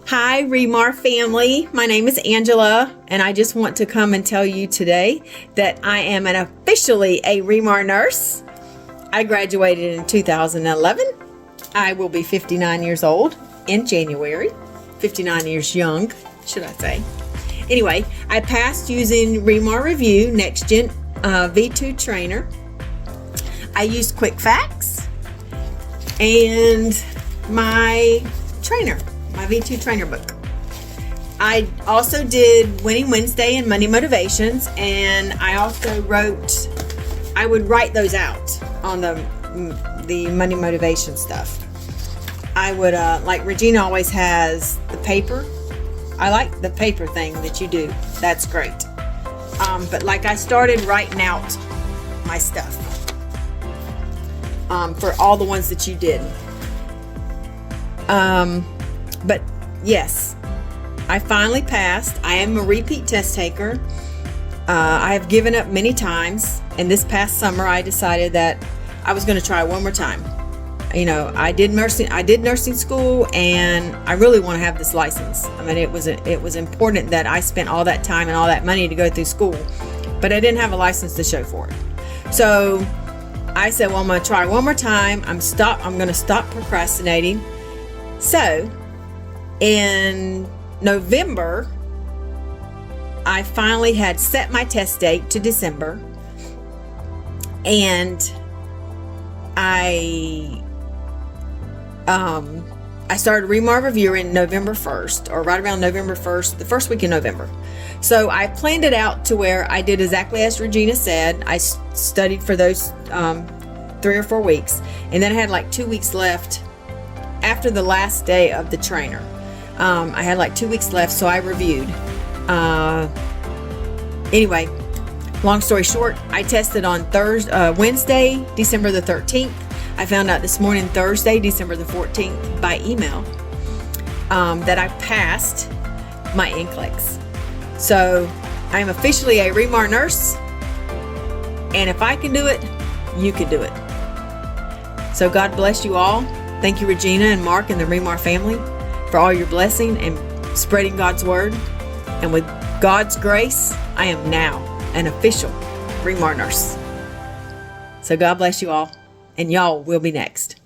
Hi, ReMar family. My name is Angela, and I just want to come and tell you today that I am officially a ReMar nurse. I graduated in 2011. I will be 59 years old in January. 59 years young, should I say. Anyway, I passed using ReMar Review Next Gen V2 Trainer. I used Quick Facts and my trainer, my V2 trainer book. I also did Winning Wednesday and Monday Motivations, and I also I would write those out on the Monday Motivation stuff. I would, like Regina always has the paper. I like the paper thing that you do. That's great. But like I started writing out my stuff for all the ones that you did. But yes, I finally passed. I am a repeat test taker. I have given up many times, and this past summer I decided that I was going to try one more time. You know, I did nursing school, and I really want to have this license. I mean, it was important that I spent all that time and all that money to go through school, but I didn't have a license to show for it. So I said, well, I'm going to try one more time. I'm going to stop procrastinating. So in November, I finally had set my test date to December, and I started ReMar Review in November 1st, or right around November 1st, the first week in November. So I planned it out to where I did exactly as Regina said. I studied for those 3 or 4 weeks, and then I had like 2 weeks left after the last day of the trainer. I had like 2 weeks left, so I reviewed. Anyway, long story short, I tested on Wednesday, December the 13th. I found out this morning, Thursday, December the 14th, by email, that I passed my NCLEX. So I am officially a ReMar nurse, and if I can do it, you can do it. So God bless you all. Thank you, Regina and Mark and the ReMar family, for all your blessing and spreading God's word. And with God's grace, I am now an official ReMar nurse. So God bless you all, and y'all will be next.